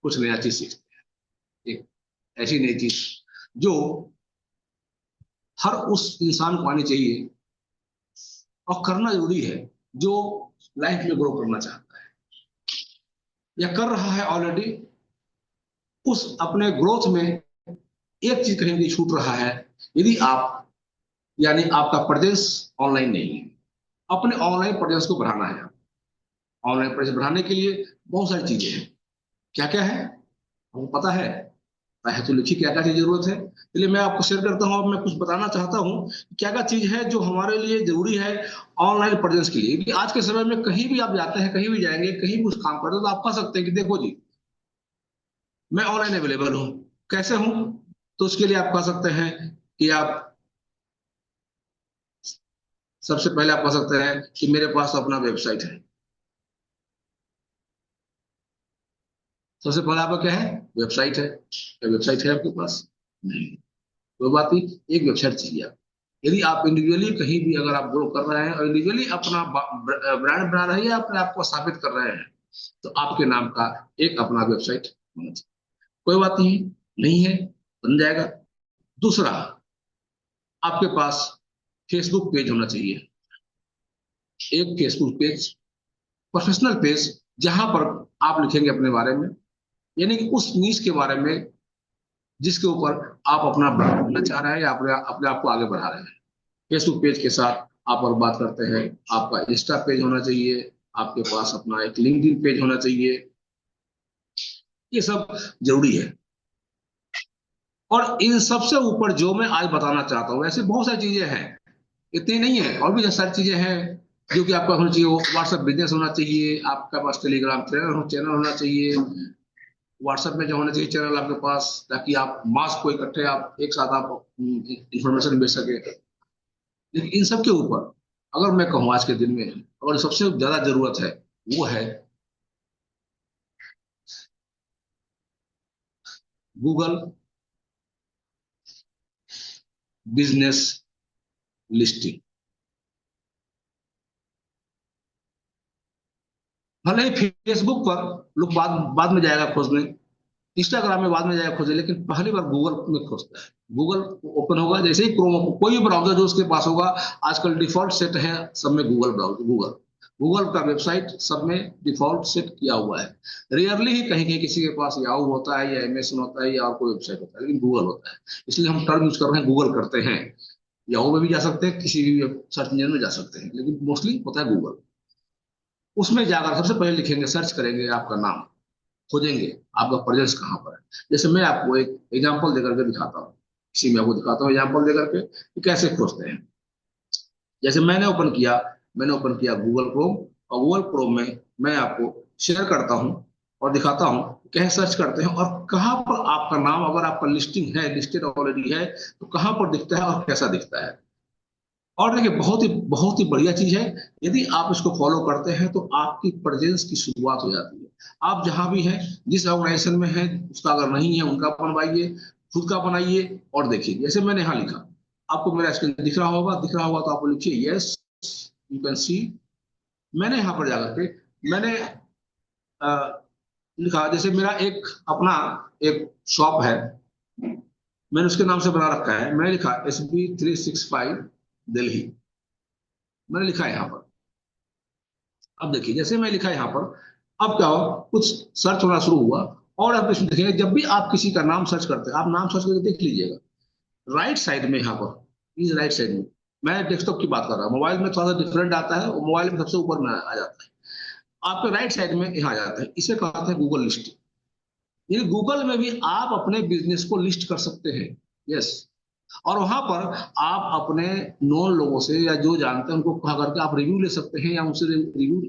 कुछ नया चीज सीखते हैं, एक ऐसी नई चीज जो हर उस इंसान को आनी चाहिए और करना जरूरी है, जो लाइफ में ग्रो करना चाहता है या कर रहा है ऑलरेडी। उस अपने ग्रोथ में एक चीज कहीं भी छूट रहा है, यदि आप, यानी आपका प्रेजेंस ऑनलाइन नहीं है। अपने ऑनलाइन प्रेजेंस को बढ़ाना है। ऑनलाइन प्रेजेंस बढ़ाने के लिए बहुत सारी चीजें हैं। क्या क्या है आपको पता है तो लिखिए क्या क्या चीज जरूरत है। चलिए मैं आपको शेयर करता हूँ। अब मैं कुछ बताना चाहता हूँ क्या क्या चीज है जो हमारे लिए जरूरी है ऑनलाइन प्रेजेंस के लिए, कि आज के समय में कहीं भी आप जाते हैं, कहीं भी जाएंगे, कहीं भी कुछ काम करते हैं, तो आप कह सकते हैं कि देखो जी, मैं ऑनलाइन अवेलेबल हूँ। कैसे हूँ? तो उसके लिए आप कह सकते हैं कि आप, सबसे पहले आप कह सकते हैं कि मेरे पास अपना वेबसाइट है। सबसे पहले आपका क्या है? वेबसाइट है। क्या वेबसाइट है आपके पास? नहीं। कोई बात नहीं, एक वेबसाइट चाहिए आप। यदि आप इंडिविजुअली कहीं भी अगर आप ग्रो कर रहे हैं और इंडिविजुअली अपना ब्रांड बना रहे हैं या अपने आप को स्थापित कर रहे हैं, तो आपके नाम का एक अपना वेबसाइट होना चाहिए। कोई बात नहीं, नहीं है, बन जाएगा। दूसरा, आपके पास फेसबुक पेज होना चाहिए। एक फेसबुक पेज, प्रोफेशनल पेज, जहां पर आप लिखेंगे अपने बारे में, यानी कि उस नीश के बारे में जिसके ऊपर आप अपना ब्रांड बनना चाह रहे हैं या अपने अपने आप को आगे बढ़ा रहे हैं। फेसबुक पेज के साथ आप और बात करते हैं, आपका इंस्टा पेज होना चाहिए, आपके पास अपना एक लिंक्डइन पेज होना चाहिए। ये सब जरूरी है। और इन सबसे ऊपर जो मैं आज बताना चाहता हूँ, ऐसे बहुत सारी चीजें हैं, इतनी नहीं है, और भी बहुत सारी चीजें हैं जो कि आपका होना चाहिए। व्हाट्सएप बिजनेस होना चाहिए, आपके पास टेलीग्राम चैनल होना चाहिए। व्हाट्सएप में जो होना चाहिए चैनल आपके पास, ताकि आप मास को इकट्ठे आप एक साथ आप इंफॉर्मेशन भेज सके। लेकिन इन सब के ऊपर अगर मैं कहूँ आज के दिन में, और सबसे ज्यादा जरूरत है, वो है गूगल बिजनेस लिस्टिंग। भले ही फेसबुक पर लोग बाद बाद में जाएगा खोजने, इंस्टाग्राम में बाद में जाएगा खोजने, लेकिन पहली बार गूगल में खोजता है। गूगल ओपन होगा जैसे ही, क्रोम कोई भी ब्राउजर जो उसके पास होगा, आजकल डिफॉल्ट सेट है सब में गूगल ब्राउजर, गूगल गूगल का वेबसाइट सब में डिफॉल्ट सेट किया हुआ है। रेयरली ही कहीं कहीं किसी के पास याहू होता है या एमएसएन होता है या और कोई वेबसाइट होता है, लेकिन गूगल होता है। इसलिए हम टर्म यूज कर रहे हैं, गूगल करते हैं। याहू में भी जा सकते हैं, किसी भी सर्च इंजन में जा सकते हैं, लेकिन मोस्टली होता है गूगल। उसमें जाकर सबसे पहले लिखेंगे, सर्च करेंगे आपका नाम, खोजेंगे आपका प्रेजेंस कहाँ पर है। जैसे मैं आपको एक एग्जांपल देकर के दिखाता हूँ, इसी में आपको दिखाता हूँ एग्जांपल देकर के कि कैसे खोजते हैं। जैसे मैंने ओपन किया गूगल क्रोम, और गूगल क्रोम में मैं आपको शेयर करता हूँ और दिखाता हूँ कैसे सर्च करते हैं और कहाँ पर आपका नाम, अगर आपका लिस्टिंग है, लिस्टेड ऑलरेडी है, तो कहाँ पर दिखता है और कैसा दिखता है। और देखिए, बहुत ही बढ़िया चीज है। यदि आप इसको फॉलो करते हैं तो आपकी प्रेजेंस की शुरुआत हो जाती है। आप जहां भी हैं, जिस ऑर्गेनाइजेशन में हैं, उसका अगर नहीं है उनका बनवाइए, खुद का बनाइए और देखिए। जैसे मैंने यहाँ लिखा, आपको मेरा स्क्रीन दिख रहा होगा तो आप लिखिए यस, यू कैन सी। मैंने यहाँ पर जाकर के मैंने अ, लिखा, जैसे मेरा एक अपना एक शॉप है, मैंने उसके नाम से बना रखा है। मैंने लिखा SB365 दिल्ली, मैंने लिखा है यहाँ पर। अब देखिए, जैसे मैं लिखा यहाँ पर, अब क्या हो, कुछ सर्च होना शुरू हुआ। और आप इसमें देखेंगे, जब भी आप किसी का नाम सर्च करते हैं, आप नाम सर्च करके देख लीजिएगा, राइट साइड में यहाँ पर, इस राइट साइड में, मैं डेस्कटॉप की बात कर रहा हूँ, मोबाइल में थोड़ा सा डिफरेंट आता है, और मोबाइल में सबसे ऊपर में आ जाता है। आपके राइट साइड में यहाँ आ जाता है, इसे कहते हैं गूगल लिस्ट। ये गूगल में भी आप अपने बिजनेस को लिस्ट कर सकते हैं। यस। और वहां पर आप अपने नॉन लोगों से या जो जानते हैं उनको कहा करके आप रिव्यू ले सकते हैं, या उनसे रिव्यू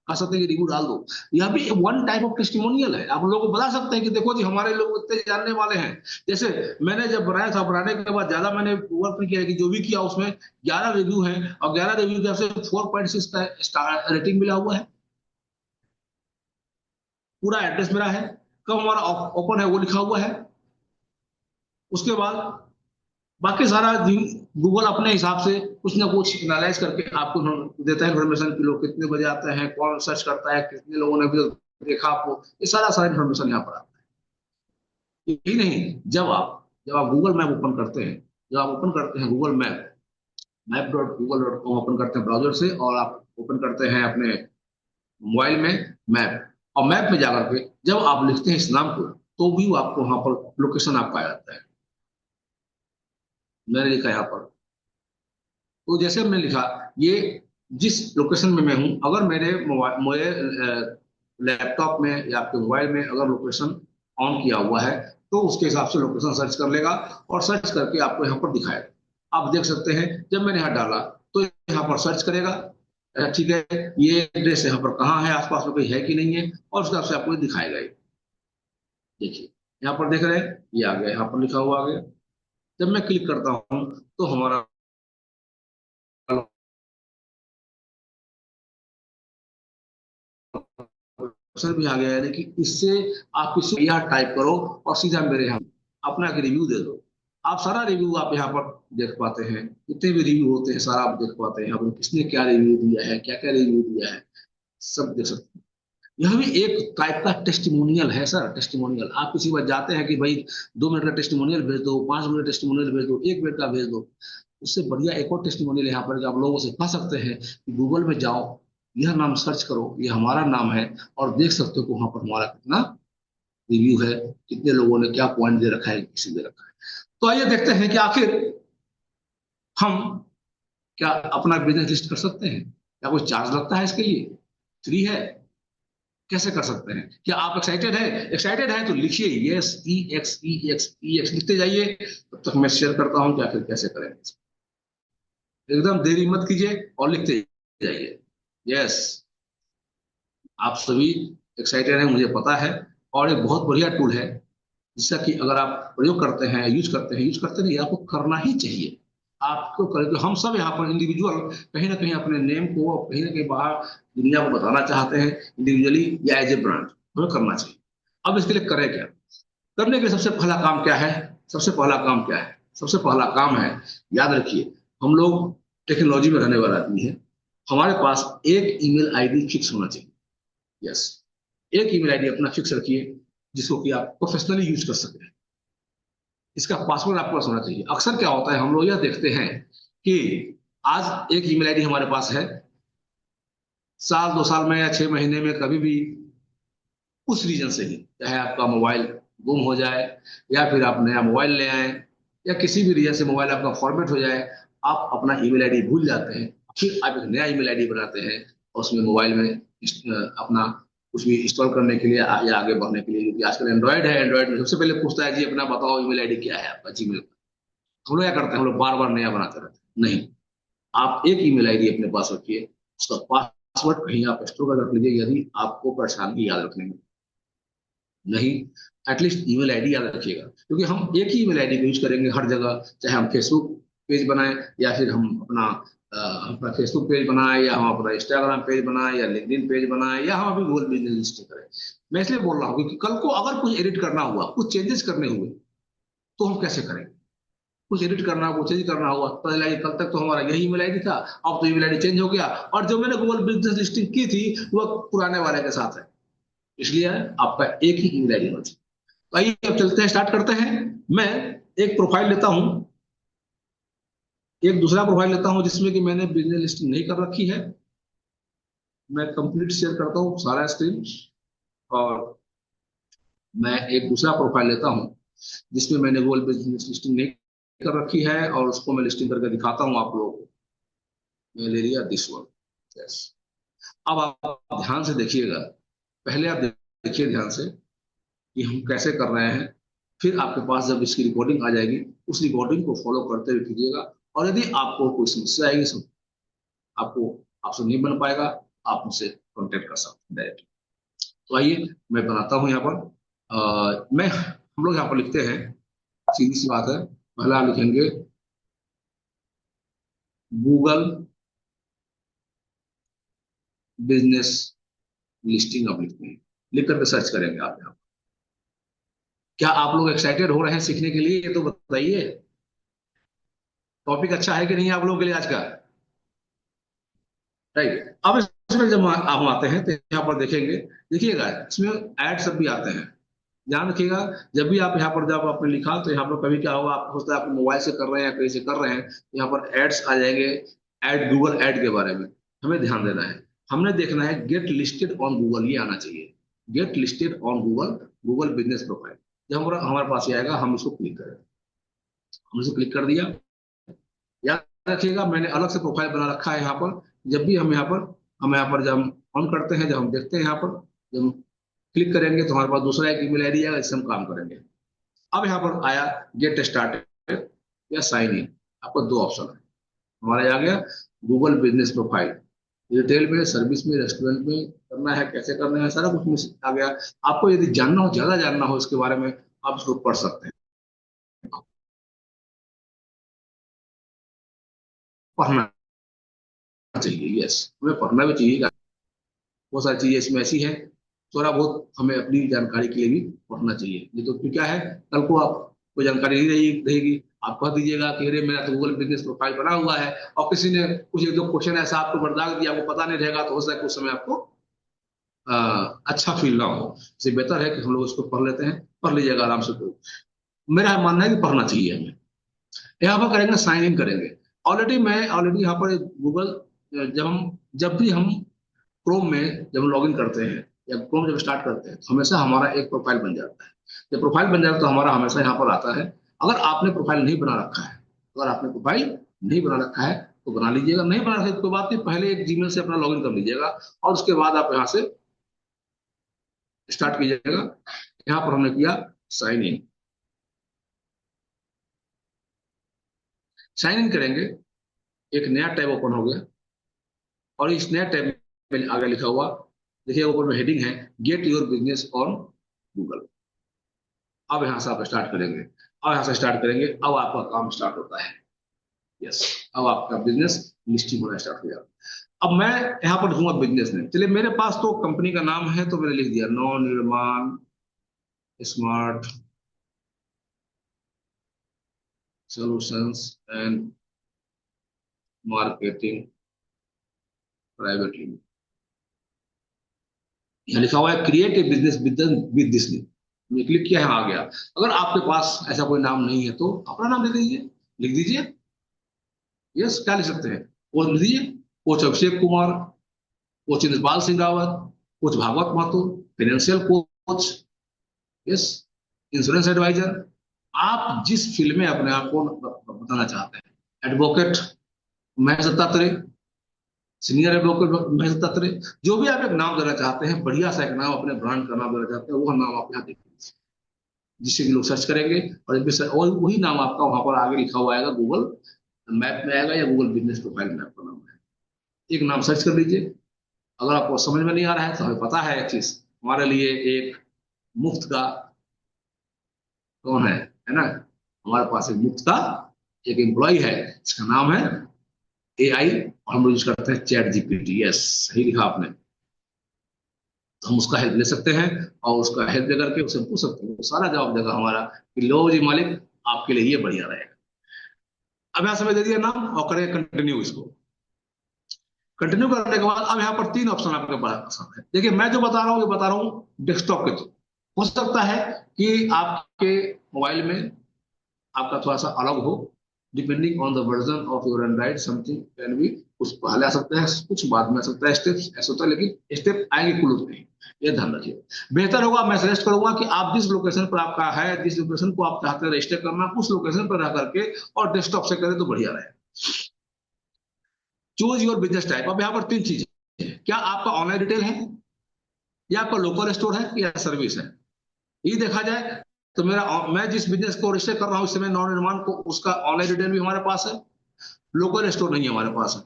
कह सकते हैं कि रिव्यू डाल दो। यह भी वन टाइप ऑफ टेस्टिमोनियल है। आप लोगों को बता सकते हैं कि देखो जी, हमारे लोग इतने जानने वाले हैं। जैसे मैंने जब बनाया था, बनाने के बाद ज्यादा मैंने वर्क नहीं किया, कि जो भी किया उसमें 11 रिव्यू है, और 11 रिव्यू के से 4.6 का रेटिंग मिला हुआ है। पूरा एड्रेस मेरा है, कब हमारा ओपन है वो लिखा हुआ है। उसके बाद बाकी सारा गूगल अपने हिसाब से कुछ ना कुछ एनालाइज करके आपको देता है इन्फॉर्मेशन, कि लोग कितने बजे आते हैं, कौन सर्च करता है, कितने लोगों ने भी देखा आपको, ये सारा सारा इन्फॉर्मेशन यहाँ पर आता है। यही नहीं, जब आप गूगल मैप ओपन करते हैं, जब आप ओपन करते हैं गूगल मैप, map.google.com ओपन करते हैं ब्राउजर से, और आप ओपन करते हैं अपने मोबाइल में मैप, और मैप में जाकर के जब आप लिखते हैं इस नाम को, तो भी वो आपको वहां पर लोकेशन आपका आ जाता है। मैंने लिखा यहाँ पर, तो जैसे हमने लिखा, ये जिस लोकेशन में मैं हूं, अगर मेरे मोबाइल, मेरे लैपटॉप में या आपके मोबाइल में अगर लोकेशन ऑन किया हुआ है, तो उसके हिसाब से लोकेशन सर्च कर लेगा, और सर्च करके आपको यहाँ पर दिखाएगा। आप देख सकते हैं, जब मैंने यहाँ डाला तो यहाँ पर सर्च करेगा, ठीक है, ये एड्रेस यहाँ पर कहाँ है, आसपास में कोई है कि नहीं है, और उसके हिसाब से आपको ये दिखाएगा ये। देखिए, यहाँ पर देख रहे हैं, ये आ गया, यहाँ पर लिखा हुआ आ गया। जब मैं क्लिक करता हूँ तो हमारा ऑप्शन भी आ गया है। लेकिन इससे आप किसी यहाँ टाइप करो और सीधा मेरे यहाँ अपना एक रिव्यू दे दो। आप सारा रिव्यू आप यहाँ पर देख पाते हैं, जितने भी रिव्यू होते हैं सारा आप देख पाते हैं यहाँ पर, किसने क्या रिव्यू दिया है, क्या क्या रिव्यू दिया है, सब देख सकते हैं। यह भी एक टाइप का टेस्टिमोनियल है सर, टेस्टिमोनियल। आप किसी बार जाते हैं कि भाई 2 मिनट का टेस्टिमोनियल भेज दो, 5 मिनट टेस्टिमोनियल भेज दो, 1 मिनट का भेज दो। उससे बढ़िया एक और टेस्टिमोनियल यहाँ पर, कि आप लोगों से कह सकते हैं कि गूगल में जाओ, यह नाम सर्च करो, ये हमारा नाम है, और देख सकते हो कि वहां पर हमारा कितना रिव्यू है, कितने लोगों ने क्या पॉइंट दे रखा है, किसी दे रखा है। तो आइए देखते हैं कि आखिर हम क्या अपना बिजनेस लिस्ट कर सकते हैं, क्या कोई चार्ज लगता है इसके लिए, फ्री है, कैसे कर सकते हैं। क्या आप एक्साइटेड है? एक्साइटेड है तो लिखिए यस, EX लिखते जाइए, तब तक मैं शेयर करता हूं कि आखिर कैसे करें। एकदम देरी मत कीजिए और लिखते जाइए यस। आप सभी एक्साइटेड हैं, मुझे पता है, और एक बहुत बढ़िया टूल है, जिसका कि अगर आप प्रयोग करते हैं, यूज करते नहीं, आपको करना ही चाहिए। आपको करके हम सब यहाँ पर इंडिविजुअल कहीं ना कहीं अपने नेम को कहीं ना कहीं बाहर दुनिया को बताना चाहते हैं, इंडिविजुअली या एज ए ब्रांड, हमें करना चाहिए। अब इसके लिए करें क्या? करने के लिए सबसे पहला काम क्या है? सबसे पहला काम क्या है? सबसे पहला काम है, याद रखिए, हम लोग टेक्नोलॉजी में रहने वाला आदमी है, हमारे पास एक ईमेल आईडी फिक्स होना चाहिए। यस, एक ईमेल आईडी अपना फिक्स रखिए, जिसको कि आप प्रोफेशनली यूज कर सकें। इसका पासवर्ड आपके पास होना चाहिए। अक्सर क्या होता है, हम लोग यह देखते हैं कि आज एक ईमेल आईडी हमारे पास है, साल 2 साल में या 6 महीने में कभी भी उस रीजन से ही, चाहे आपका मोबाइल गुम हो जाए, या फिर आप नया मोबाइल ले आए, या किसी भी रीजन से मोबाइल आपका फॉर्मेट हो जाए, आप अपना ईमेल आईडी भूल जाते हैं। फिर आप एक नया ईमेल आईडी बनाते हैं, और उसमें मोबाइल में अपना कुछ भी इंस्टॉल करने के लिए या आगे बढ़ने के लिए, क्योंकि आजकल एंड्रॉइड है, एंड्रॉइड में सबसे पहले पूछता है जी अपना बताओ ईमेल आईडी क्या है आपका, जीमेल का। हम लोग क्या करते हैं, हम लोग बार बार नया बनाते रहते हैं। नहीं, आप एक ईमेल आईडी अपने पास रखिए, उसका पासवर्ड कहीं आप स्टोर कर रख लीजिए, यदि आपको परेशानी याद रखने में। नहीं, एटलीस्ट ईमेल आईडी याद रखिएगा, क्योंकि हम एक ही ईमेल आईडी को यूज करेंगे हर जगह, चाहे हम फेसबुक पेज बनाएं, या फिर हम अपना फेसबुक पेज बनाएं, या हम अपना इंस्टाग्राम पेज बनाएं, या लिंक्डइन पेज बनाएं, या हम अभी गूगल बिजनेस लिस्ट करें। मैं इसलिए बोल रहा हूँ क्योंकि कल को अगर कुछ एडिट करना हुआ, कुछ चेंजेस करने हुए, तो हम कैसे करेंगे? कुछ एडिट करना, कुछ चेंज करना हुआ, पता चला कि कल तक तो हमारा यही ईमेल आईडी था, अब तो ईमेल आईडी चेंज हो गया, और जो मैंने गूगल बिजनेस लिस्टिंग की थी वह पुराने वाले के साथ है। इसलिए आपका एक ही ईमेल आईडी होना चाहिए। तो आइए अब चलते हैं, स्टार्ट करते हैं। मैं एक प्रोफाइल लेता हूं, एक दूसरा प्रोफाइल लेता हूं जिसमें कि मैंने बिजनेस लिस्टिंग नहीं कर रखी है। मैं कंप्लीट शेयर करता हूं सारा स्क्रीन, और मैं एक दूसरा प्रोफाइल लेता हूं जिसमें मैंने गूगल बिजनेस लिस्टिंग नहीं कर रखी है, और उसको मैं लिस्टिंग करके दिखाता हूं आप लोगों को। मैं ले लिया दिस वन। यस, अब आप ध्यान से देखिएगा, पहले आप देखिए ध्यान से कि हम कैसे कर रहे हैं, फिर आपके पास जब इसकी रिकॉर्डिंग आ जाएगी, उस रिकॉर्डिंग को फॉलो करते हुए कीजिएगा। और यदि आपको कोई समस्या आएगी, आपको आपसे नहीं बन पाएगा, आप मुझसे कॉन्टेक्ट कर सकते हैं डायरेक्ट। तो आइए मैं बनाता हूँ यहाँ पर, मैं हम लोग यहाँ पर लिखते हैं, सीधी सी बात है, पहला आप लिखेंगे गूगल बिजनेस लिस्टिंग, आप लिखते हैं, लिख करके सर्च करेंगे आप यहाँ। क्या आप लोग एक्साइटेड हो रहे हैं सीखने के लिए, ये तो बताइए। टॉपिक अच्छा है कि नहीं आप लोगों के लिए आज का? राइट, अब इसमें जब हम आते हैं तो यहाँ पर देखेंगे, देखिएगा इसमें एड सब भी आते हैं। ध्यान रखिएगा, जब भी आप यहाँ पर जब आपने लिखा तो यहाँ पर कभी क्या होगा, आप सोचते हैं आप मोबाइल से कर रहे हैं या कहीं से कर रहे हैं, यहाँ पर एड्स आ जाएंगे, एड गूगल एड के बारे में हमें ध्यान देना है। हमने देखना है गेट लिस्टेड ऑन गूगल, ये आना चाहिए, get listed on Google, Google business profile. जब हमारे पास ये आएगा हम इसको क्लिक करें, हम इसको क्लिक कर दिया। याद रखिएगा मैंने अलग से प्रोफाइल बना रखा है यहाँ पर। जब भी हम यहाँ पर जब हम ऑन करते हैं, जब हम देखते हैं यहाँ पर, जब हम क्लिक करेंगे तो हमारे पास दूसरा एक ईमेल आईडी आएगा, इससे हम काम करेंगे। अब यहाँ पर आया गेट स्टार्टेड या साइन इन, आपको दो ऑप्शन है। हमारा ये आ गया गूगल बिजनेस प्रोफाइल, रिटेल में, सर्विस में, रेस्टोरेंट में करना है, कैसे करना है, सारा कुछ में आ गया। आपको यदि जानना हो, ज्यादा जानना हो इसके बारे में, आप इसको पढ़ सकते हैं। पढ़ना चाहिए, यस, हमें पढ़ना भी चाहिए। बहुत सारी चीजें इसमें ऐसी हैं, थोड़ा बहुत हमें अपनी जानकारी के लिए भी पढ़ना चाहिए। नहीं तो फिर क्या है, कल को आप कोई जानकारी नहीं रहेगी, आप कह दीजिएगा कि अरे मेरा तो गूगल बिजनेस प्रोफाइल बना हुआ है, और किसी ने कुछ एक दो क्वेश्चन ऐसा आपको बता दिया, आपको पता नहीं रहेगा, तो हो सकता है उस समय आपको अच्छा फील ना हो। इससे बेहतर है कि हम लोग इसको पढ़ लेते हैं, पढ़ लीजिएगा आराम से। कोई मेरा मानना है कि पढ़ना चाहिए हमें। यहाँ पर करेंगे साइन इन करेंगे। ऑलरेडी यहाँ पर गूगल, जब भी हम क्रोम में जब हम लॉगिन करते हैं या क्रोम जब स्टार्ट करते हैं, तो हमेशा हमारा एक प्रोफाइल बन जाता है। जब प्रोफाइल बन जाता है तो हमारा हमेशा यहाँ पर आता है। अगर आपने प्रोफाइल नहीं बना रखा है, अगर आपने प्रोफाइल नहीं बना रखा है तो बना लीजिएगा, नहीं बना रखा है तो कोई बात नहीं, पहले एक जीमेल से अपना लॉगिन कर लीजिएगा और उसके बाद आप यहाँ से स्टार्ट कीजिएगा। यहाँ पर हमने किया साइन इन। साइन इन करेंगे, एक नया टैब ओपन हो गया, और इस नया टैब में आगे लिखा हुआ, देखिए ऊपर में हेडिंग है, get your business on Google. अब यहां से आप स्टार्ट करेंगे, अब यहां से स्टार्ट करेंगे, अब आपका काम स्टार्ट होता है। यस, अब आपका बिजनेस लिस्टिंग होना स्टार्ट हो जाएगा। अब मैं यहाँ पर दूंगा बिजनेस नेम। चलिए, मेरे पास तो कंपनी का नाम है तो मैंने लिख दिया नौ निर्माण smart solutions and marketing private limited. यहाँ लिखा हुआ है create a business with this name, मैंने क्लिक किया है, आ गया। अगर आपके पास ऐसा कोई नाम नहीं है तो अपना नाम दे दीजिए, लिख दीजिए। यस, क्या लिख सकते हैं, कोच लिख दीजिए, coach Abhishek Kumar, coach Indrapal Singh Rawat, coach Bhagwat Mahto, financial coach, yes, insurance advisor. आप जिस फील्ड में अपने आप को बताना चाहते हैं, advocate Mahesh Dattatreya, senior advocate Mahesh Dattatreya, जो भी आप एक नाम देना चाहते हैं, बढ़िया सा एक नाम, अपने ब्रांड का नाम देना चाहते हैं, वो नाम आप यहाँ देखिए, जिससे कि लोग सर्च करेंगे, और वही नाम आपका वहां पर आगे लिखा हुआ आएगा, गूगल मैप में आएगा या गूगल बिजनेस प्रोफाइल में आपका नाम है। एक नाम सर्च कर लीजिए। अगर आपको समझ में नहीं आ रहा है तो हमें पता है एक चीज, हमारे लिए एक मुफ्त का कौन है ना, हमारे पास एक मुफ्त का एक एम्प्लॉय है, इसका नाम है एआई, और हम यूज करते हैं चैट जीपीटी। यस, सही लिखा आपने। तो हम उसका हेल्प ले सकते हैं, और उसका हेल्प लेकर के उसे पूछ सकते हैं, वो सारा जवाब देगा हमारा कि लो जी मालिक, आपके लिए ये बढ़िया रहेगा। अब यहाँ समय दे दिया नाम, और करें कंटिन्यू इसको। कंटिन्यू करने के बाद अब यहाँ पर तीन ऑप्शन आपके पास है। देखिए, मैं जो बता रहा हूँ ये बता रहा हूँ डेस्कटॉप के थ्रू। हो सकता है कि आपके मोबाइल में आपका थोड़ा सा अलग हो, depending on the version of your Android, something can be, कुछ पहले आ सकता है, कुछ बाद में आ सकता है, स्टेप्स ऐसा होता है, लेकिन स्टेप आएंगे कुल उतने ही, ये ध्यान रखिए। बेहतर होगा, मैं सजेस्ट करूंगा कि आप जिस लोकेशन पर आपका है, जिस लोकेशन को आप चाहते हैं रजिस्टर करना, उस लोकेशन पर रह करके और डेस्कटॉप से करें तो बढ़िया रहे। Choose your business type. अब यहाँ पर तीन चीजें हैं, क्या आपका ऑनलाइन रिटेल है, या आपका लोकल स्टोर है, या सर्विस है। ये देखा जाए तो मैं जिस बिजनेस को रजिस्टर कर रहा हूँ इस समय नौ निर्माण को, उसका ऑनलाइन रिटेल भी हमारे पास है, लोकल स्टोर नहीं है हमारे पास है,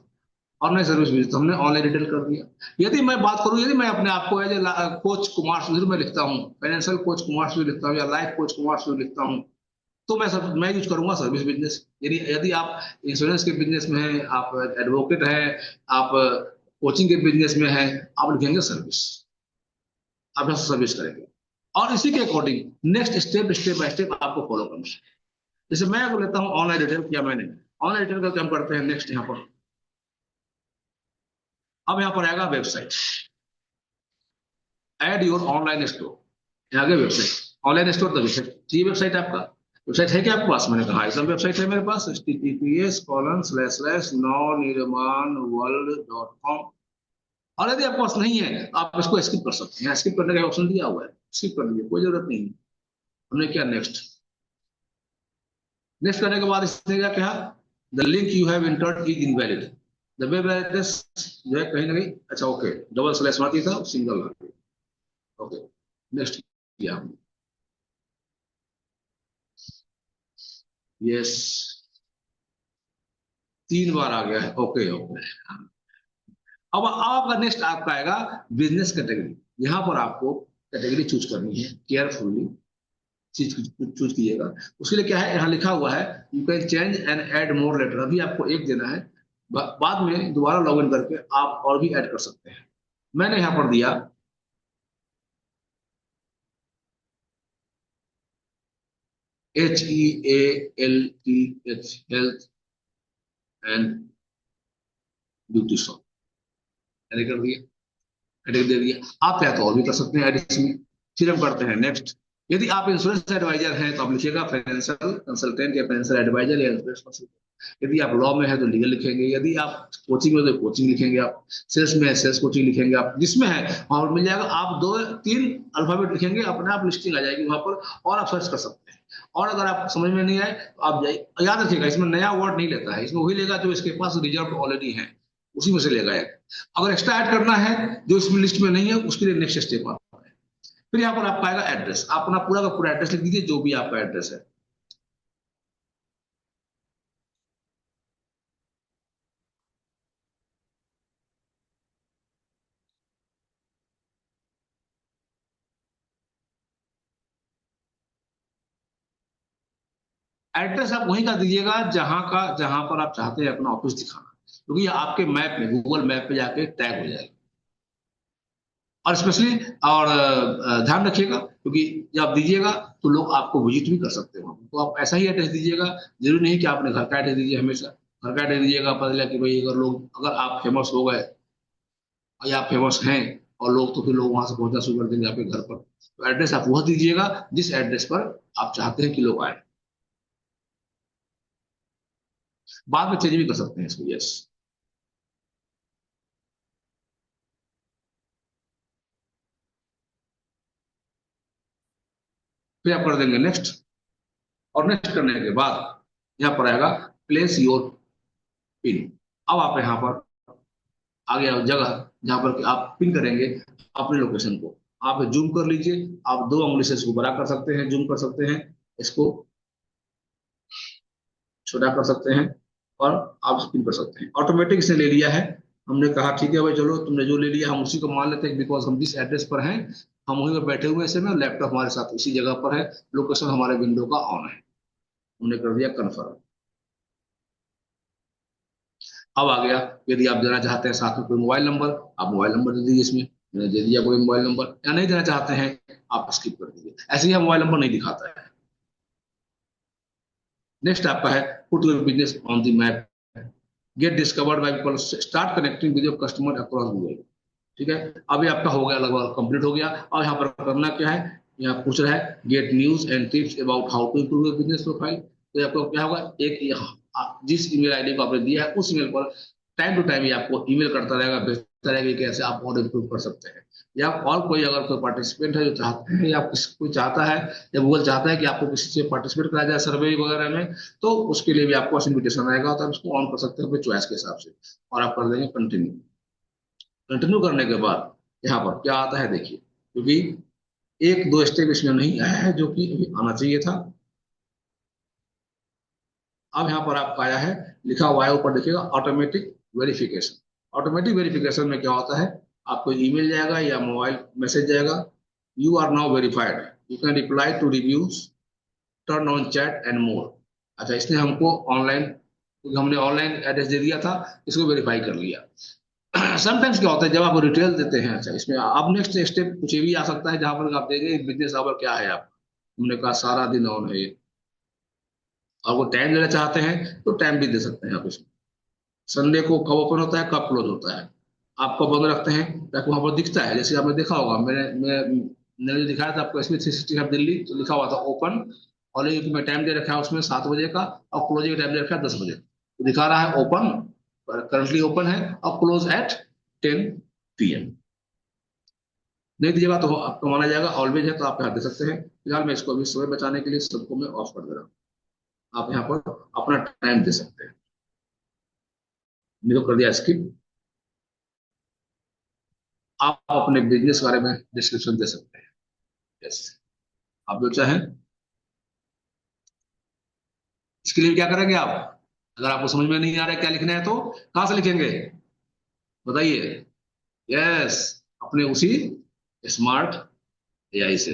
और नई सर्विस भी, तो हमने ऑनलाइन रिटेल कर दिया। यदि मैं बात करूं, यदि मैं अपने आप को as a coach Kumar Sudhir में लिखता हूं, फाइनेंशियल कोच कुमार सुधीर लिखता हूं, या लाइफ कोच कुमार सुधीर लिखता हूं, तो मैं यूज करूंगा सर्विस बिजनेस। यदि यदि आप इंश्योरेंस के बिजनेस में हैं, आप एडवोकेट हैं, आप कोचिंग के बिजनेस में हैं, आप लिखेंगे सर्विस, आप यहाँ सर्विस करेंगे, और इसी के according next step by step आपको फॉलो करना है। जैसे मैं अगर लेता हूँ ऑनलाइन रिटेल, किया मैंने ऑनलाइन रिटेल का काम करते हैं, नेक्स्ट यहाँ पर, अब यहाँ पर आएगा website, add your online store, आगे website, online store the website, ये वेबसाइट आपका, वेबसाइट है क्या आपके पास? मैंने कहा एकदम वेबसाइट है मेरे पास, https://nonirmanworld.com। और यदि आपके पास नहीं है तो आप इसको स्किप कर सकते हैं, स्किप करने का ऑप्शन दिया हुआ है, स्किप कर लीजिए, कोई जरूरत नहीं है। हमने क्या नेक्स्ट, नेक्स्ट करने के बाद इसने क्या कहा, the link you have entered is invalid, the web address जो है कहीं ना कहीं, अच्छा ओके, डबल स्लैश मारती था, सिंगल, ओके, नेक्स्ट किया हमने, यस, 3 बार आ गया है, ओके ओके। अब आपका नेक्स्ट आपका आएगा बिजनेस कैटेगरी। यहां पर आपको कैटेगरी चूज करनी है, केयरफुली चीज चूज कीजिएगा। उसके लिए क्या है, यहाँ लिखा हुआ है you can change and add more letter, अभी आपको एक देना है, बाद में दोबारा लॉगिन करके आप और भी ऐड कर सकते हैं। मैंने यहाँ पर दिया HEALTH, health and beauty shop, मैंने कर दिया, एडिट दे दिया। आप चाहे तो और भी कर सकते हैं एडिट में। फिर हम करते हैं नेक्स्ट, यदि आप इंश्योरेंस एडवाइजर हैं तो आप लिखिएगा फाइनेंशियल कंसल्टेंट या फाइनेंशियल एडवाइजर या इंश्योरेंस कंसल्टेंट। यदि आप लॉ में है तो लीगल लिखेंगे, यदि आप कोचिंग में तो कोचिंग लिखेंगे, आप सेल्स में है सेल्स कोचिंग लिखेंगे, आप जिसमें है वहां पर मिल जाएगा। आप 2-3 अल्फाबेट लिखेंगे, अपने आप लिस्टिंग आ जाएगी वहां पर, और आप सर्च कर सकते हैं। और अगर आप समझ में नहीं आए तो आप जाइए, याद रखिएगा इसमें नया वर्ड नहीं लेता है, इसमें वही लेगा जो इसके पास रिजर्व ऑलरेडी है, उसी में से लेगा एक। अगर एक्स्ट्रा ऐड करना है जो इसमें लिस्ट में नहीं है, उसके लिए नेक्स्ट स्टेप आता है। फिर यहाँ पर आपका आएगा एड्रेस, आप अपना पूरा का पूरा एड्रेस लिख दीजिए, जो भी आपका एड्रेस है। एड्रेस आप वहीं का दीजिएगा जहां पर आप चाहते हैं अपना ऑफिस दिखाना, क्योंकि ये आपके मैप में, गूगल मैप पे जाके टैग हो जाएगा। और स्पेशली और ध्यान रखिएगा, क्योंकि जब आप दीजिएगा तो लोग आपको विजिट भी कर सकते हो, तो आप ऐसा ही एड्रेस दीजिएगा। जरूरी नहीं कि आपने घर का एड्रेस दीजिए, हमेशा घर का एड्रेस दीजिएगा, पता चला कि भाई अगर आप फेमस हो गए या आप फेमस हैं और लोग, तो फिर लोग वहां से पहुंचना शुरू कर देंगे आपके घर पर। तो एड्रेस आप वह दीजिएगा जिस एड्रेस पर आप चाहते हैं कि लोग आए। बाद में चेंज भी कर सकते हैं इसको, यस। फिर आप कर देंगे नेक्स्ट, और नेक्स्ट करने के बाद यहाँ पर आएगा प्लेस योर पिन। अब आप यहाँ पर आ गया जगह जहां पर आप पिन करेंगे अपने लोकेशन को। आप जूम कर लीजिए, आप 2 उंगली से इसको बड़ा कर सकते हैं, जूम कर सकते हैं, इसको छोटा कर सकते हैं, और आप पिन कर सकते हैं। ऑटोमेटिक इसने ले लिया है। हमने कहा ठीक है भाई चलो तुमने जो ले लिया हम उसी को मान लेते हैं, बिकॉज हम जिस एड्रेस पर हैं हम वहीं पर बैठे हुए हैं, ना लैपटॉप हमारे साथ इसी जगह पर है, लोकेशन हमारे विंडो का ऑन है। हमने कर दिया कन्फर्म। अब आ गया, यदि आप देना चाहते हैं साथ में कोई मोबाइल नंबर, आप मोबाइल नंबर दे दीजिए इसमें। मैंने दे दिया कोई मोबाइल नंबर, या नहीं देना चाहते हैं आप स्किप कर दीजिए, ऐसे ही हम मोबाइल नंबर नहीं दिखाता है। नेक्स्ट आपका है put your business on the map, get discovered by people, start connecting with your customer across Google. ठीक है, अभी आपका हो गया, लगभग कंप्लीट हो गया। और यहाँ पर करना क्या है, यहाँ पूछ रहा है get news and tips about how to improve your business profile. तो आपको क्या होगा, एक जिस ईमेल आईडी को आपने दिया है उस ईमेल पर टाइम टू टाइम ये आपको ईमेल करता रहेगा, भेजता रहेगा कि कैसे आप और इम्प्रूव कर सकते हैं। या और कोई अगर कोई पार्टिसिपेंट है जो चाहते हैं, या कोई चाहता है, या गूगल चाहता है कि आपको किसी से पार्टिसिपेट कराया जाए सर्वे वगैरह में, तो उसके लिए भी आपको इन्विटेशन आएगा, तो आप उसको ऑन कर सकते हैं अपने चॉइस के हिसाब से, और आप कर देंगे कंटिन्यू। कंटिन्यू करने के बाद यहाँ पर क्या आता है देखिए, क्योंकि 1-2 स्टेप इसमें नहीं आया है जो कि अभी आना चाहिए था। अब यहाँ पर आपका आया है, लिखा हुआ है ऊपर देखिएगा ऑटोमेटिक वेरिफिकेशन। ऑटोमेटिक वेरिफिकेशन में क्या होता है, आपको ईमेल जाएगा या मोबाइल मैसेज जाएगा, you are now verified, you can reply to reviews, turn on chat and more. अच्छा, इसने हमको ऑनलाइन, क्योंकि हमने ऑनलाइन एड्रेस दे दिया था, इसको वेरीफाई कर लिया। समटाइम्स क्या होता है जब आप डिटेल देते हैं, अच्छा इसमें अब नेक्स्ट स्टेप कुछ ये भी आ सकता है जहां पर आप देंगे बिजनेस आवर क्या है आप, हमने कहा सारा दिन ऑन है ये। और वो टाइम देना चाहते हैं तो टाइम भी दे सकते हैं आप इसमें, संडे को कब ओपन होता है कब क्लोज होता है, आप कब बंद रखते हैं, ताकि वहां पर दिखता है। जैसे आपने देखा होगा, मैं मैंने जो दिखाया था आपको एसपी 365 दिल्ली, तो लिखा हुआ था ओपन, और ये मैं टाइम दे रखा है उसमें 7 बजे का, और क्लोजिंग टाइम दे रखा है 10 बजे, तो दिखा रहा है ओपन, करंटली ओपन है, और क्लोज एट 10 PM। नहीं दीजिएगा तो आपको माना जाएगा ऑलवेज है, तो आप यहाँ दे सकते हैं। फिलहाल मैं इसको अभी समय बचाने के लिए सबको मैं ऑफ कर दे रहा हूँ। आप यहाँ पर अपना टाइम दे सकते हैं। मैंने तो कर दिया स्किप। आप अपने बिजनेस के बारे में डिस्क्रिप्शन दे सकते हैं। यस, आप जो चाहें। इसके लिए क्या करेंगे आप? अगर आपको समझ में नहीं आ रहा है क्या लिखना है, तो कहां से लिखेंगे बताइए? यस, अपने उसी स्मार्ट एआई से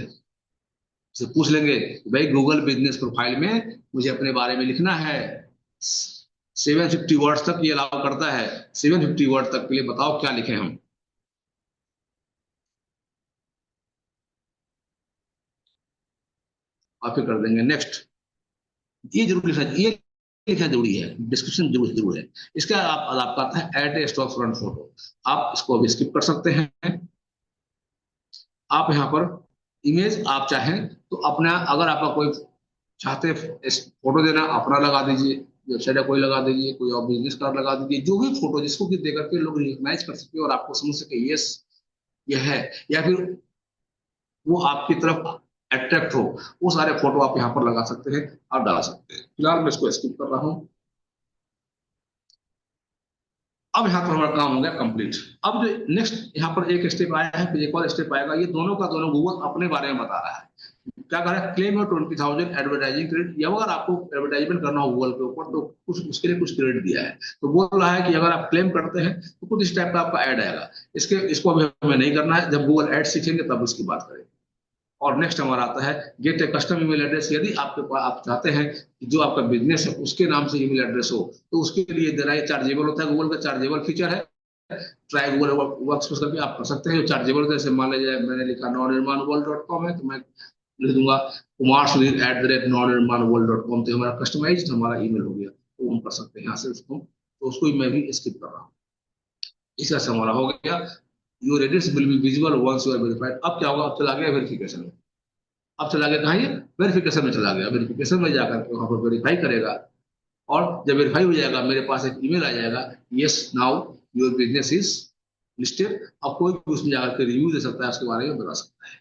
पूछ लेंगे कि भाई गूगल बिजनेस प्रोफाइल में मुझे अपने बारे में लिखना है, 750 वर्ड्स तक ये अलाउ करता है, 750 वर्ड तक के लिए बताओ क्या लिखें हम। आप फिर कर देंगे नेक्स्ट। ये जरूर लिखना, ये लिखना जरूरी है, डिस्क्रिप्शन जरूर जरूर है। इसका आप आपका आता है एड ए स्टॉक फ्रंट फोटो। आप इसको अभी स्किप कर सकते हैं। आप यहाँ पर इमेज आप चाहें तो अपना, अगर आपका कोई चाहते फोटो देना, अपना लगा दीजिए, वेबसाइट का कोई लगा दीजिए, कोई और बिजनेस कार्ड लगा दीजिए, जो भी फोटो जिसको कि देकर के लोग रिकॉग्नाइज कर सके और आपको समझ सके यस यह है, या फिर वो आपकी तरफ अट्रैक्ट हो, वो सारे फोटो आप यहाँ पर लगा सकते हैं और डाल सकते हैं। फिलहाल मैं इसको स्किप कर रहा हूँ। अब यहाँ पर हमारा काम हो गया कंप्लीट। अब जो नेक्स्ट यहाँ पर एक स्टेप आया है, फिर एक और स्टेप आएगा, ये दोनों का दोनों गूगल अपने बारे में बता रहा है। क्या कर रहा है? क्लेम योर 20,000 एडवर्टाइजिंग क्रेडिट, या अगर आपको एडवर्टाइजमेंट करना हो गूगल के ऊपर, तो कुछ उसके लिए कुछ क्रेडिट दिया है, तो बोल रहा है कि अगर आप क्लेम करते हैं तो कुछ इस टाइप का आपका ऐड आएगा। इसको अभी हमें नहीं करना है, जब गूगल ऐड सीखेंगे तब उसकी बात करेंगे। और नेक्स्ट हमारा आता है गेट ए कस्टम ईमेल एड्रेस। यदि आपके पास, आप चाहते हैं कि जो आपका बिजनेस है उसके नाम से ईमेल एड्रेस हो, तो उसके लिए देना ये चार्जेबल होता है, गूगल का चार्जेबल फीचर है। ट्राई गूगल वर्क्स करके आप कर सकते हैं, जो चार्जेबल, जैसे मान लीजिए मैंने लिखा nonirmanworld.com है, तो मैं लिख दूंगा कुमार सुधीर @nonirmanworld.com, तो हमारा कस्टमाइज हमारा ईमेल हो गया, तो हम कर सकते हैं यहाँ से उसको, तो उसको मैं भी स्किप कर रहा हूँ। इस तरह से हमारा हो गया। Your address will be visible once you are verified. अब क्या होगा? अब चला गया वेरिफिकेशन में। अब चला गया कहाँ? ये वेरिफिकेशन में चला गया। वेरिफिकेशन में जाकर के वहां पर वेरीफाई करेगा, और जब वेरीफाई हो जाएगा मेरे पास एक ईमेल आ जाएगा, yes now your business is listed. अब कोई भी उसमें जाकर के रिव्यू दे सकता है, उसके बारे में बता सकता है।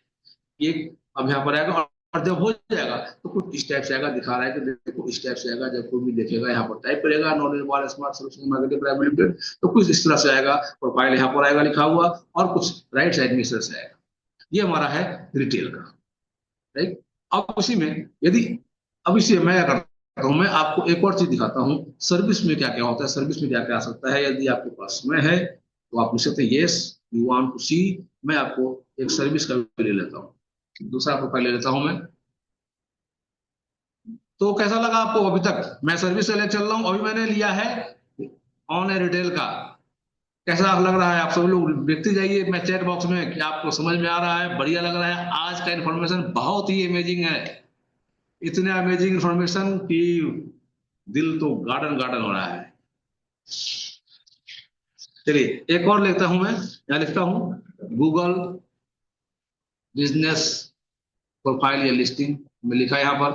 ये अब यहाँ पर आएगा, और जब हो जाएगा तो कुछ इस टाइप से आएगा, दिखा रहा है कि देखो इस टाइप से आएगा। जब कोई भी देखेगा, यहाँ पर टाइप करेगा नॉलेज वाला smart solution marketing private limited, तो कुछ इस तरह से आएगा, प्रोफाइल यहाँ पर आएगा लिखा हुआ, और कुछ राइट साइड में इस तरह से आएगा। ये हमारा है रिटेल का, राइट। अब उसी में, यदि, अब इसे मैं करता हूं, मैं आपको एक और चीज दिखाता हूं, सर्विस में क्या क्या होता है, सर्विस में क्या क्या आ सकता है। यदि आपके पास समय है तो आप पूछ सकते हैं यस यू वांट टू सी। मैं आपको एक सर्विस का भी ले लेता हूँ, दूसरा प्रोफाइल ले लेता हूं मैं। तो कैसा लगा आपको अभी तक? मैं सर्विस से ले चल रहा हूं, अभी मैंने लिया है ऑन ए रिटेल का। कैसा लग रहा है? आप सब लोग देखते जाइए मैं चैट बॉक्स में कि आपको समझ में आ रहा है, बढ़िया लग रहा है। आज का इन्फॉर्मेशन बहुत ही अमेजिंग है, इतने अमेजिंग इंफॉर्मेशन कि दिल तो गार्डन गार्डन हो रहा है। चलिए एक और लेता हूं मैं, यहाँ लिखता हूं गूगल बिजनेस प्रोफाइल या लिस्टिंग में लिखा है यहाँ पर,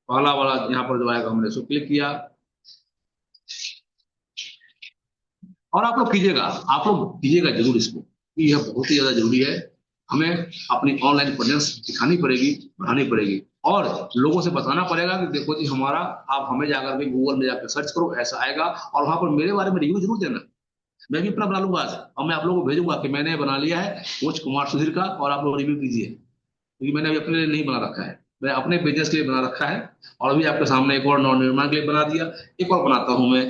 पहला वाला यहाँ पर जो आएगा हमने उसको क्लिक किया। और आप लोग कीजिएगा जरूर इसको, कि यह बहुत ही ज्यादा जरूरी है। हमें अपनी ऑनलाइन प्रेजेंस दिखानी पड़ेगी, बढ़ानी पड़ेगी, और लोगों से बताना पड़ेगा कि देखो जी हमारा, आप हमें जाकर के गूगल में जाकर सर्च करो, ऐसा आएगा, और वहां पर मेरे बारे में रिव्यू जरूर देना। मैं भी अपना बना लूंगा आज, और मैं आप लोगों को भेजूंगा कि मैंने बना लिया है कोच कुमार सुधीर का, और आप लोग रिव्यू कीजिए, क्योंकि मैंने अभी अपने लिए नहीं बना रखा है, मैं अपने बिजनेस के लिए बना रखा है। और अभी आपके सामने एक और नव निर्माण के लिए बना दिया, एक और बनाता हूं मैं।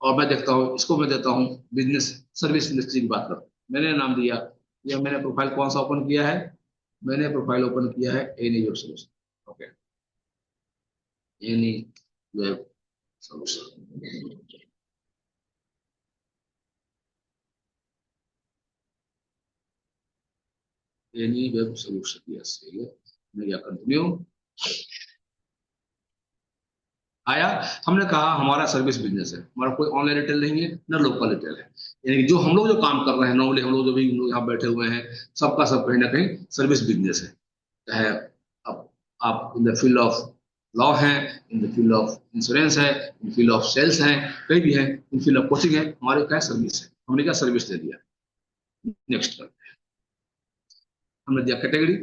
और मैं देखता हूँ, इसको मैं देता हूँ बिजनेस सर्विस इंडस्ट्री की बात करता हूँ। मैंने नाम दिया, ये मैंने प्रोफाइल कौन सा ओपन किया है? मैंने प्रोफाइल ओपन किया है any web solution. Okay, any web solution, any web solution, yes. मैं क्या कंटिन्यू, आया। हमने कहा हमारा सर्विस बिजनेस है, हमारा कोई ऑनलाइन रिटेल नहीं है ना लोकल रिटेल है। यानी कि जो हम लोग जो काम कर रहे हैं नॉर्मली, हम लोग जो भी हम लोग यहाँ बैठे हुए हैं, सबका सब कहीं ना कहीं सर्विस बिजनेस है। चाहे आप in the field of law हैं, in the field of insurance है, इन फील्ड ऑफ सेल्स हैं, कहीं भी है, इन फील्ड ऑफ कोचिंग है, हमारे क्या सर्विस है, हमने क्या सर्विस दे दिया। नेक्स्ट कर, हमने दिया कैटेगरी,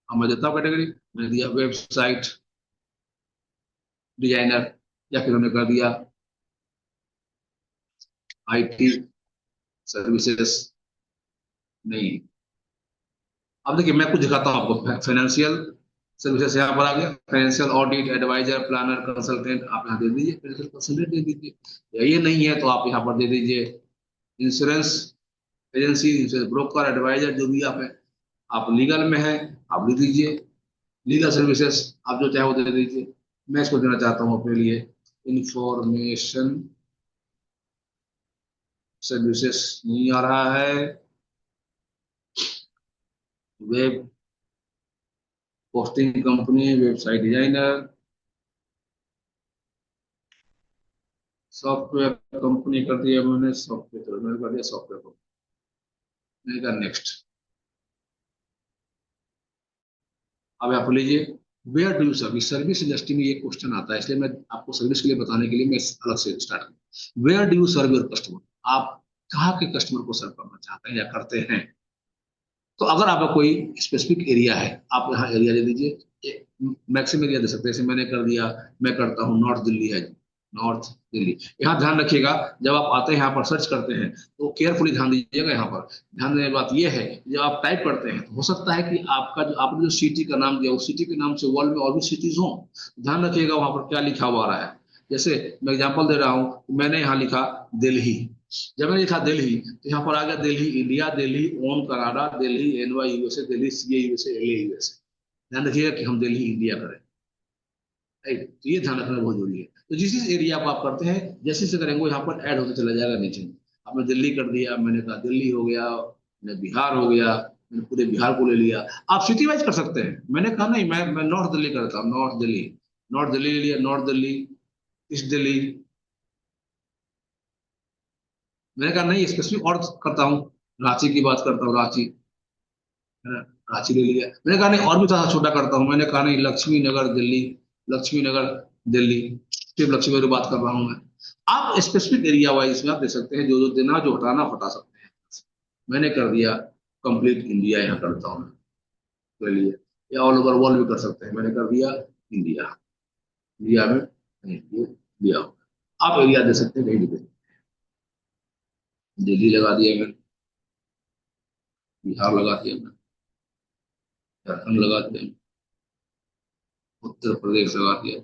हमने देता हूँ कैटेगरी, मैंने दिया वेबसाइट डिजाइनर, या फिर हमने कर दिया आईटी सर्विसेज। नहीं, अब देखिए मैं कुछ दिखाता हूँ आपको। फाइनेंशियल सर्विसेज यहाँ पर आ गया, financial audit advisor planner consultant, आप यहाँ दे दीजिए, फाइनेंशियल कंसल्टेंट दे दीजिए। या ये नहीं है तो आप यहाँ पर दे दीजिए insurance agency, insurance broker, advisor, जो भी आप है। आप लीगल में है, आप दे दीजिए लीगल सर्विसेज, आप जो चाहे वो दे दीजिए। मैं इसको देना चाहता हूँ अपने लिए इंफॉर्मेशन सर्विसेज, नहीं आ रहा है, web posting company, website designer, software company कर दिया मैंने, सॉफ्टवेयर तो मैंने कर दिया सॉफ्टवेयर कंपनी। मैंने कहा नेक्स्ट। अब आप लीजिए where do you service, service industry में ये क्वेश्चन आता है, इसलिए मैं आपको सर्विस के लिए बताने के लिए मैं अलग से स्टार्ट करूँ। Where do you serve your customer, आप कहाँ के कस्टमर को सर्व करना चाहते हैं या करते हैं। तो अगर आपका कोई स्पेसिफिक एरिया है, आप यहाँ एरिया दे दीजिए, मैक्सिमम एरिया दे सकते हैं। जैसे मैंने कर दिया, मैं करता हूँ नॉर्थ दिल्ली है, नॉर्थ दिल्ली। यहाँ ध्यान रखिएगा, जब आप आते हैं यहाँ पर सर्च करते हैं तो केयरफुली ध्यान दीजिएगा। यहाँ पर ध्यान देने की बात यह है, जब आप टाइप करते हैं तो हो सकता है कि आपका जो आपने जो सिटी का नाम दिया, उस सिटी के नाम से वर्ल्ड में और भी सिटीज हों। ध्यान रखिएगा वहां पर क्या लिखा हुआ आ रहा है। जैसे मैं एग्जाम्पल दे रहा हूँ, मैंने यहाँ लिखा दिल्ली, जब मैंने लिखा दिल्ली तो यहाँ पर आ गया Delhi India, Delhi own Canada, Delhi NY USA, Delhi CA USA, LA USA. ध्यान रखिएगा कि हम दिल्ली इंडिया करें। राइट, तो ये ध्यान रखना बहुत जरूरी है। तो जिस जिस एरिया को आप करते हैं, जैसे जैसे करेंगे वो यहाँ पर ऐड होता चला जाएगा नीचे। आपने दिल्ली कर दिया, मैंने कहा दिल्ली हो गया, मैंने बिहार हो गया, मैंने पूरे बिहार को ले लिया। आप सिटी वाइज कर सकते हैं, मैंने कहा नहीं, मैं नॉर्थ दिल्ली करता हूँ, नॉर्थ दिल्ली, नॉर्थ दिल्ली ले लिया, नॉर्थ दिल्ली, ईस्ट दिल्ली। मैंने कहा नहीं, स्पेसिफिक और करता हूँ, रांची की बात करता हूँ, रांची है ना, रांची ले लिया। मैंने कहा नहीं और भी थोड़ा छोटा करता हूँ, मैंने कहा नहीं लक्ष्मी नगर दिल्ली, लक्ष्मी नगर दिल्ली, सिर्फ लक्ष्मी नगर की बात कर रहा हूँ मैं। आप स्पेसिफिक एरिया वाइज में आप दे सकते हैं, जो जो देना जो हटाना आप हटा सकते हैं। मैंने कर दिया कंप्लीट इंडिया, यहाँ करता हूँ मैं, ले लिया। या ऑल ओवर वर्ल्ड भी कर सकते हैं, मैंने कर दिया इंडिया, इंडिया में कहीं ये दिया होगा। आप एरिया दे सकते हैं, कहीं भी दे सकते हैं। दिल्ली लगा दिया मैंने, बिहार लगा दिया मैंने, झारखंड लगा दिया, उत्तर प्रदेश लगा दिया,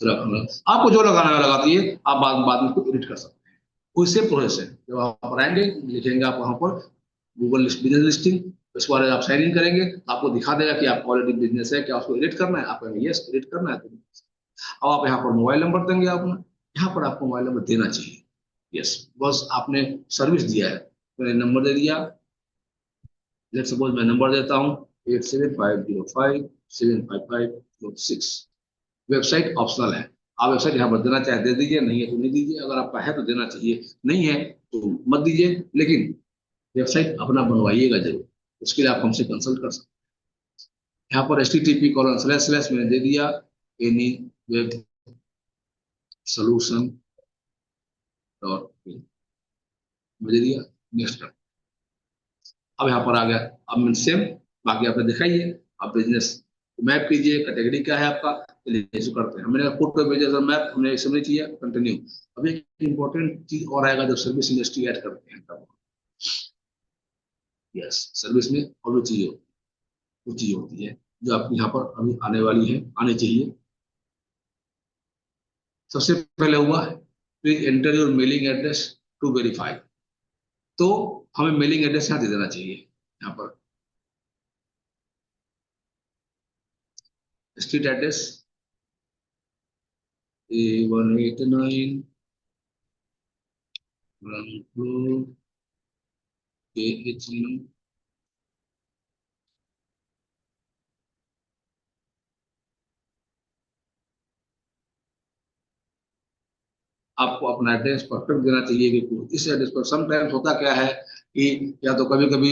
उत्तराखंड, आपको जो लगाना है लगा दिए। आप बाद बाद में इसको एडिट कर सकते हैं, कोई से प्रोसेस है। जब आप पर आएंगे, लिखेंगे आप वहां पर गूगल बिजनेस लिस्टिंग, उसके बाद आप साइन इन करेंगे तो आपको दिखा देगा कि आपका ऑलरेडी बिजनेस है, क्या उसको एडिट करना है, आप कहेंगे यस एडिट करना है तो। अब आप यहाँ पर मोबाइल नंबर देंगे अपना, यहाँ पर आपको मोबाइल नंबर देना चाहिए। यस, बस आपने सर्विस दिया है, मैंने नंबर दे दिया। लेट सपोज मैं नंबर देता हूँ 8750575506। वेबसाइट ऑप्शनल है, आप वेबसाइट यहाँ पर देना चाहे दे दीजिए, नहीं है तो नहीं दीजिए। अगर आपका है तो देना चाहिए, नहीं है तो मत दीजिए। लेकिन वेबसाइट अपना बनवाइएगा जरूर, उसके लिए आप हमसे कंसल्ट कर सकते हैं। यहाँ पर http:// मैंने दे दिया, any web solution dot in, मुझे दिया, नेक्स्ट। अब यहाँ पर आ गया, अब मैं सेम बाकी आपने दिखाइए। आप बिजनेस मैप कीजिए, कैटेगरी क्या है आपका, चलिए इसको करते हैं। हमने फोटो पेजेस और मैप हमने समझ चाहिए, कंटिन्यू। अब एक इंपॉर्टेंट चीज और आएगा जब सर्विस इंडस्ट्री ऐड करते हैं तब। यस, सर्विस में और भी चीजें, कुछ चीजें होती है जो आपकी यहाँ पर अभी आने वाली है, आने चाहिए। सबसे पहले हुआ है please enter your mailing address to verify. तो हमें मेलिंग एड्रेस यहाँ दे देना चाहिए, यहाँ पर street address A189 ground floor KH9, आपको अपना एड्रेस परफेक्ट देना चाहिए कि इस एड्रेस पर। समटाइम्स होता क्या है कि या तो कभी कभी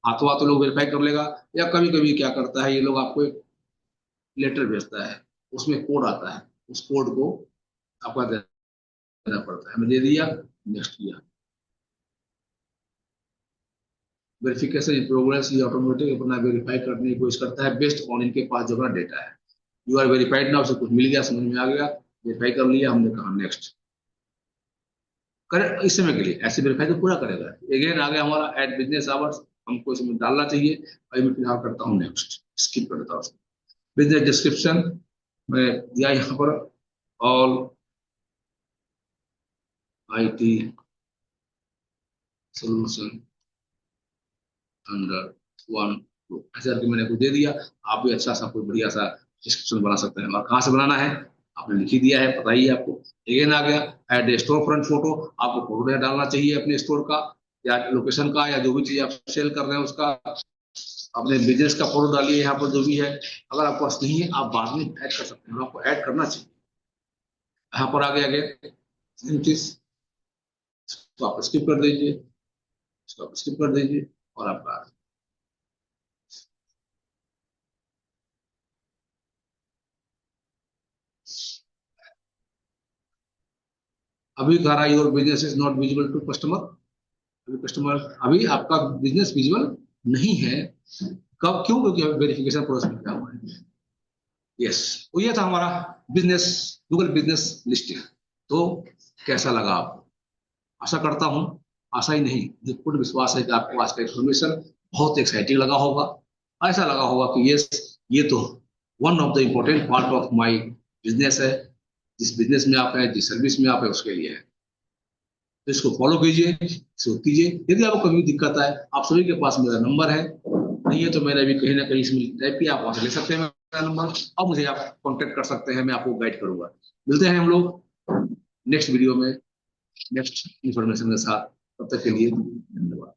हाथों हाथों लोग वेरीफाई कर लेगा, या कभी कभी क्या करता है ये लोग, आपको एक लेटर भेजता है, उसमें कोड आता है, उस कोड को आपका देना पड़ता है। हमें दे दिया, नेक्स्ट किया। वेरिफिकेशन इन प्रोग्रेस, ये ऑटोमेटिक अपना वेरीफाई करने की कोशिश करता है बेस्ड ऑन इनके पास जो अपना डेटा है। यू आर वेरीफाइड ना, उसे कुछ मिल गया, समझ में आ गया, वेरीफाई कर लिया, हमने कहा नेक्स्ट। करे इस समय के लिए ऐसे वेरीफाई तो पूरा करेगा। अगेन आ गया हमारा एड बिजनेस आवर्स, हमको इसमें डालना चाहिए, और मैं फिलहाल करता हूँ नेक्स्ट, स्किप करता हूँ। बिजनेस डिस्क्रिप्शन में दिया यहाँ पर, all IT solution under one group, ऐसे करके मैंने कुछ दे दिया। आप भी अच्छा सा कोई बढ़िया सा डिस्क्रिप्शन बना सकते हैं। और कहाँ से बनाना है आपने लिख ही दिया है, पता ही है आपको। अगेन आ गया एड ए स्टोर फ्रंट फोटो, आपको फोटो डालना चाहिए अपने स्टोर का, या लोकेशन का, या जो भी चीज आप सेल कर रहे हैं उसका। अपने बिजनेस का फोटो डालिए यहाँ पर जो भी है। अगर आपके पास नहीं है आप बाद में ऐड कर सकते हैं, आपको ऐड करना चाहिए। यहाँ पर आ गया अगेन चीज, तो आप स्किप कर दीजिए, इसको आप स्किप कर दीजिए, और आपका अभी कह रहा है your business is not visible to customer. अभी कस्टमर, अभी आपका बिजनेस विजिबल नहीं है। कब, क्यों? क्योंकि वेरिफिकेशन प्रोसेस में क्या हुआ है। यस, तो ये था हमारा बिजनेस, गूगल बिजनेस लिस्टिंग। तो कैसा लगा आपको? आशा करता हूं, आशा ही नहीं, मुझे पूर्ण विश्वास है कि आपको आज का इन्फॉर्मेशन बहुत एक्साइटिंग लगा होगा। ऐसा लगा होगा कि यस, ये तो one of the important part of my business है। जिस बिजनेस में आप हैं, जिस सर्विस में आप हैं, उसके लिए है। तो इसको फॉलो कीजिए, इसको कीजिए। यदि आपको कभी दिक्कत आए, आप सभी के पास मेरा नंबर है, नहीं है तो मैंने भी कहीं ना कहीं इसमें टाइप किया, आप वहां से ले सकते हैं मेरा नंबर, और मुझे आप कांटेक्ट कर सकते हैं, मैं आपको गाइड करूंगा। मिलते हैं हम लोग नेक्स्ट वीडियो में नेक्स्ट इन्फॉर्मेशन के साथ। तब तक के लिए धन्यवाद।